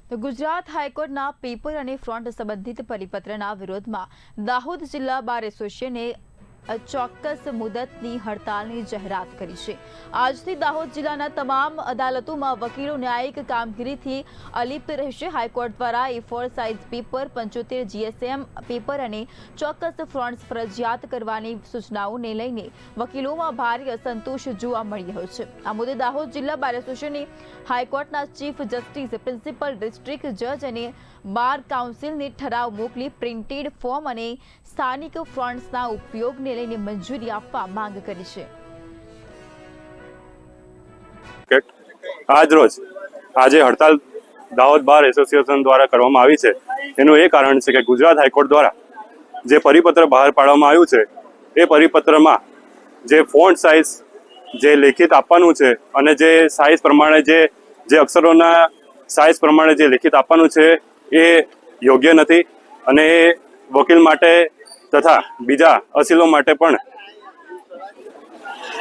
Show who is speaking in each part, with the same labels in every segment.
Speaker 1: તો ગુજરાત હાઈકોર્ટના પેપર અને ફ્રોન્ટ સંબંધિત પરિપત્રના વિરોધમાં દાહોદ જિલ્લા બાર એસોસિએશને ચોક્કસ મુદતની હડતાલની જાહેરાત કરી છે। આજથી દાહોદ જિલ્લાના તમામ અદાલતોમાં વકીલો ન્યાયિક કામગીરીથી અલિપ્ત રહેશે। હાઈકોર્ટ દ્વારા A4 size paper 75 GSM paper અને ચોક્કસ ફ્રોન્ટ્સ ફરજિયાત કરવાની સૂચનાઓને લઈને વકીલોમાં ભારે અસંતોષ જોવા મળી રહ્યો છે। આ મુદ્દે દાહોદ જિલ્લા બાર એસોસિએશને હાઈકોર્ટના ચીફ જસ્ટિસ, પ્રિન્સિપલ ડિસ્ટ્રિક્ટ જજ અને બાર કાઉન્સિલને ઠરાવ મોકલી પ્રિન્ટેડ ફોર્મ અને સ્થાનિક ફ્રોન્ટ્સના ઉપયોગને લઈને મંજૂરી આપવા માંગ કરી છે।
Speaker 2: આજે હડતાલ દાહોદ બાર એસોસિએશન દ્વારા કરવામાં આવી છે। એનું એ કારણ છે કે ગુજરાત હાઈકોર્ટ દ્વારા જે પરિપત્ર બહાર પાડવામાં આવ્યું છે એ પરિપત્રમાં જે ફોન્ટ સાઇઝ જે લેખિત આપવાનું છે અને જે સાઇઝ પ્રમાણે જે અક્ષરોના સાઇઝ પ્રમાણે જે લેખિત આપવાનું છે એ યોગ્ય નથી અને એ વકીલ માટે તથા બીજા અસીલો માટે પણ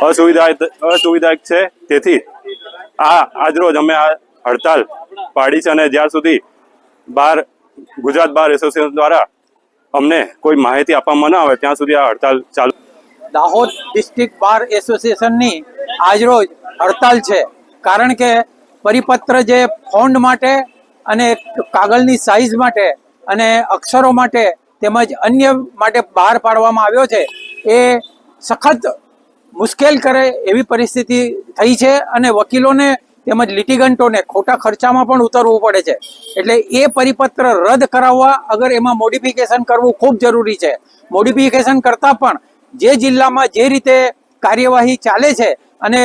Speaker 2: અસુવિધાજનક છે। તેથી આજરોજ અમે આ હડતાલ પાડી છે અને જ્યાં સુધી ગુજરાત બાર એસોસિએશન દ્વારા અમને કોઈ માહિતી આપવામાં ન આવે ત્યાં સુધી આ હડતાલ ચાલુ।
Speaker 3: દાહોદ ડિસ્ટ્રિક્ટ બાર એસોસિએશનની આજરોજ હડતાલ છે, કારણ કે પરિપત્ર જે ફોન્ટ માટે અને કાગળની સાઇઝ માટે અને અક્ષરો માટે તેમજ અન્ય માટે બહાર પાડવામાં આવ્યો છે એ સખત મુશ્કેલ કરે એવી પરિસ્થિતિ થઈ છે અને વકીલોને તેમજ લિટિગન્ટોને ખોટા ખર્ચામાં પણ ઉતરવું પડે છે। એટલે એ પરિપત્ર રદ કરાવવા અગર એમાં મોડિફિકેશન કરવું ખૂબ જરૂરી છે। મોડિફિકેશન કરતાં પણ જે જિલ્લામાં જે રીતે કાર્યવાહી ચાલે છે અને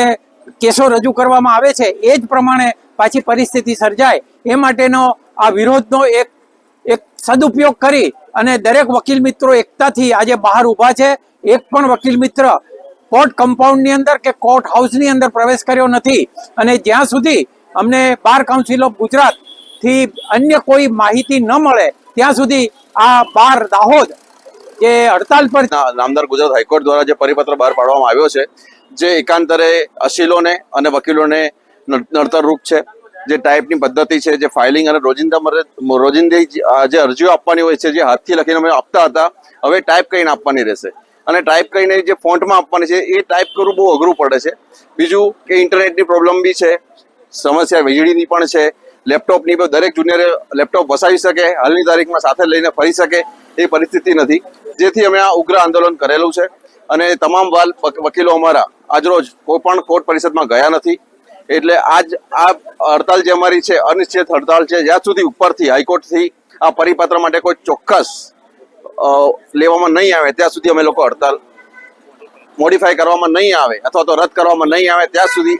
Speaker 3: કેસો રજૂ કરવામાં આવે છે એ જ પ્રમાણે પાછી પરિસ્થિતિ સર્જાય એ માટેનો આ વિરોધનો એક સદુપયોગ કરી અને દરેક વકીલ મિત્રો એકતાથી આજે બહાર ઊભા છે। એક પણ વકીલ મિત્ર કોર્ટ કમ્પાઉન્ડની અંદર કે કોર્ટ હાઉસની અંદર પ્રવેશ કર્યો નથી અને જ્યાં સુધી અમને બાર કાઉન્સિલ ઓફ ગુજરાતથી અન્ય કોઈ માહિતી ન મળે ત્યાં સુધી આ બાર દાહોદ જે હડતાલ પર
Speaker 4: નામદાર ગુજરાત હાઈકોર્ટ દ્વારા જે પરિપત્ર બહાર પાડવામાં આવ્યો છે જે એકાંતરે અસીલોને અને વકીલોને નડતરરૂપ છે। જે ટાઈપની પદ્ધતિ છે, જે ફાઇલિંગ અને રોજિંદી જે અરજીઓ આપવાની હોય છે જે હાથથી લખીને અમે આપતા હતા હવે ટાઈપ કરીને આપવાની રહેશે અને ટાઈપ કરીને જે ફોન્ટમાં આપવાની છે એ ટાઈપ કરવું બહુ અઘરું પડે છે। બીજું કે ઇન્ટરનેટની પ્રોબ્લેમ બી છે, સમસ્યા વીજળીની પણ છે, લેપટોપની પણ દરેક જુનિયરે લેપટોપ વસાવી શકે, હાલની તારીખમાં સાથે લઈને ફરી શકે એ પરિસ્થિતિ નથી, જેથી અમે આ ઉગ્ર આંદોલન કરેલું છે અને તમામ વકીલો અમારા આજરોજ કોઈ પણ કોર્ટ પરિષદમાં ગયા નથી। એટલે આ હડતાલ જે અમારી છે અનિશ્ચિત હડતાલ છે, જ્યાં સુધી ઉપરથી હાઈકોર્ટથી આ પરિપત્ર માટે કોઈ ચોક્કસ લેવામાં નહીં આવે ત્યાં સુધી અમે લોકો હડતાલ મોડિફાય કરવામાં નહીં આવે અથવા તો રદ કરવામાં નહીં આવે ત્યાં સુધી